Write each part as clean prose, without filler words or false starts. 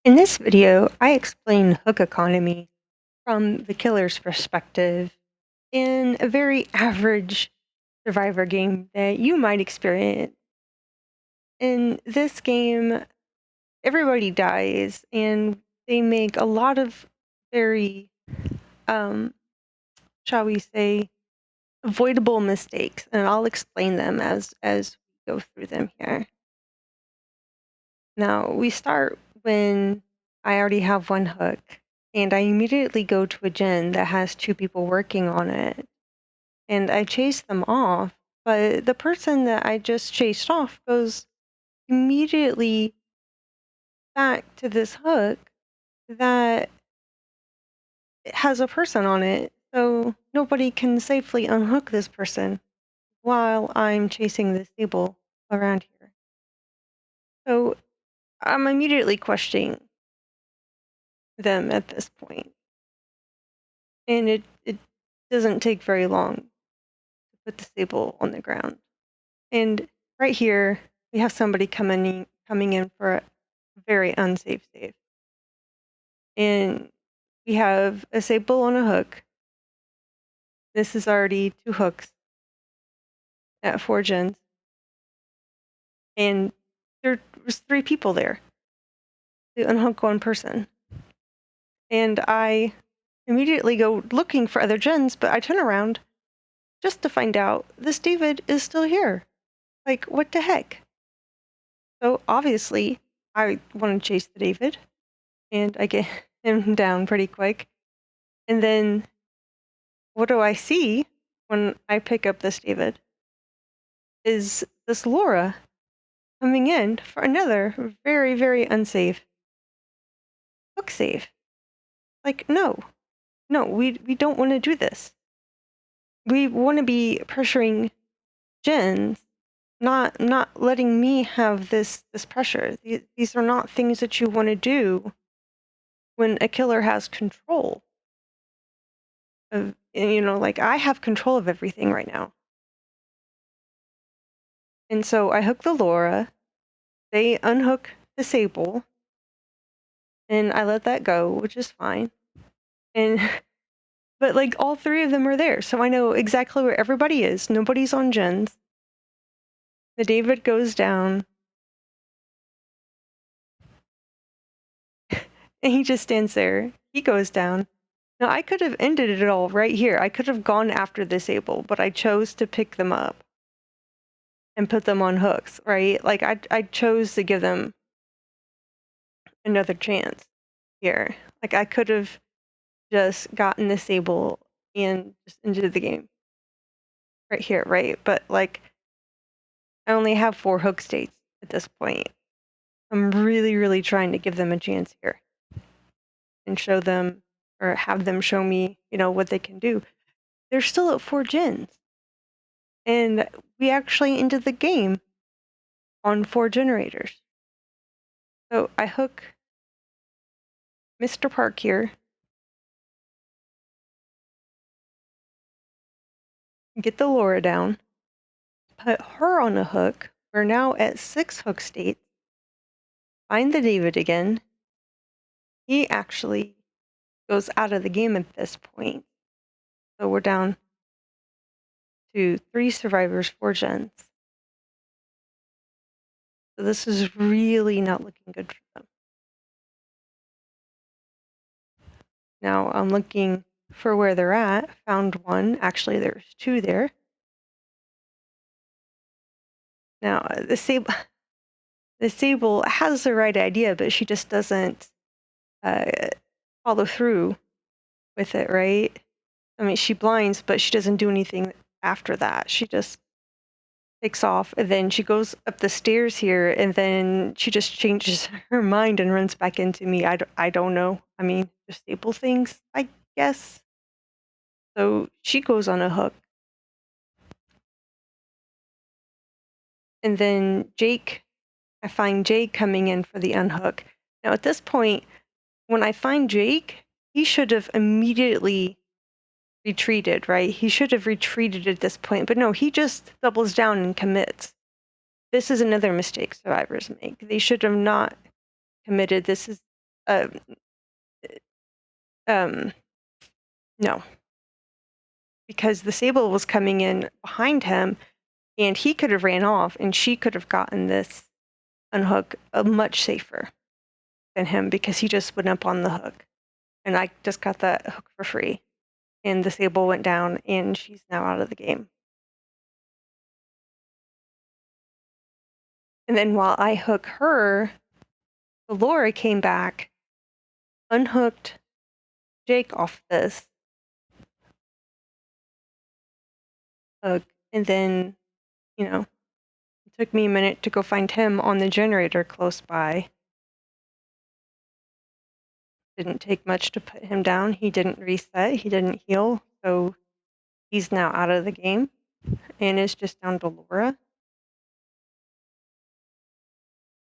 In this video, I explain hook economy from the killer's perspective in a very average survivor game that you might experience. In this game, everybody dies and they make a lot of very, um, shall we say, avoidable mistakes, and I'll explain them as we go through them here. Now, we start when I already have one hook, and I immediately go to a gen that has two people working on it, and I chase them off, but the person that I just chased off goes immediately back to this hook that has a person on it, so nobody can safely unhook this person while I'm chasing this table around here. So I'm immediately questioning them at this point. And it doesn't take very long to put the stable on the ground. And right here, we have somebody coming in for a very unsafe save. And we have a sable on a hook. This is already two hooks at 4 gens. And there was 3 people there to unhook one person. And I immediately go looking for other gens, but I turn around just to find out this David is still here. Like, what the heck? So obviously, I want to chase the David, and I get him down pretty quick. And then, what do I see when I pick up this David? Is this Laura coming in for another very, very unsafe hook save? Like, no, we don't want to do this. We want to be pressuring gens, not letting me have this pressure. These are not things that you want to do when a killer has control of, like, I have control of everything right now. And so I hook the Laura, they unhook the Sable, and I let that go, which is fine. And but like all 3 of them are there, so I know exactly where everybody is. Nobody's on gens. The David goes down, and he just stands there. He goes down. Now I could have ended it all right here. I could have gone after the Sable, but I chose to pick them up and put them on hooks, right? Like I chose to give them another chance here. Like I could have just gotten the Sable and just ended the game right here, right? But like I only have 4 hook states at this point. I'm really, really trying to give them a chance here and show them or have them show me, what they can do. They're still at 4 gens. And we actually ended the game on 4 generators. So I hook Mr. Park here, get the Laura down, put her on a hook. We're now at 6 hook states. Find the David again. He actually goes out of the game at this point. So we're down to 3 survivors, 4 gens. So this is really not looking good for them. Now I'm looking for where they're at. Found one. Actually, there's 2 there. Now the Sable has the right idea, but she just doesn't follow through with it, right? I mean, she blinds, but she doesn't do anything after that. She just takes off, and then she goes up the stairs here, and then she just changes her mind and runs back into me. I don't know. I mean, the Sable things, I guess. So she goes on a hook. And then I find Jake coming in for the unhook. Now, at this point, when I find Jake, he should have immediately retreated, right? He should have retreated at this point, but no, he just doubles down and commits. This is another mistake survivors make. They should have not committed. This is Uh, um, no, because the Sable was coming in behind him, and he could have ran off, and she could have gotten this unhook much safer than him because he just went up on the hook. And I just got that hook for free. And the Sable went down, and she's now out of the game. And then while I hook her, Laura came back, unhooked Jake off this hook, and then, you know, it took me a minute to go find him on the generator close by. Didn't take much to put him down. He didn't reset, he didn't heal, so he's now out of the game, and it's just down to Laura.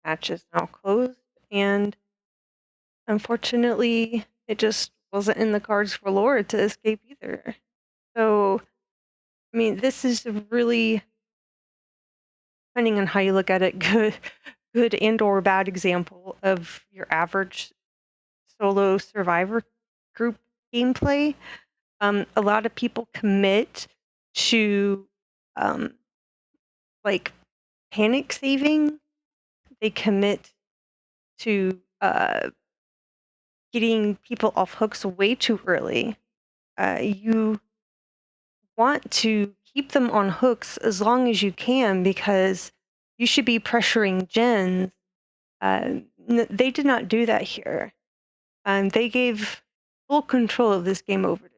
Match is now closed, and unfortunately, it just wasn't in the cards for Laura to escape either. So, I mean, this is a really, depending on how you look at it, good and or bad example of your average solo survivor group gameplay. A lot of people commit to like panic saving. They commit to getting people off hooks way too early. You want to keep them on hooks as long as you can because you should be pressuring gens. They did not do that here. They gave full control of this game over to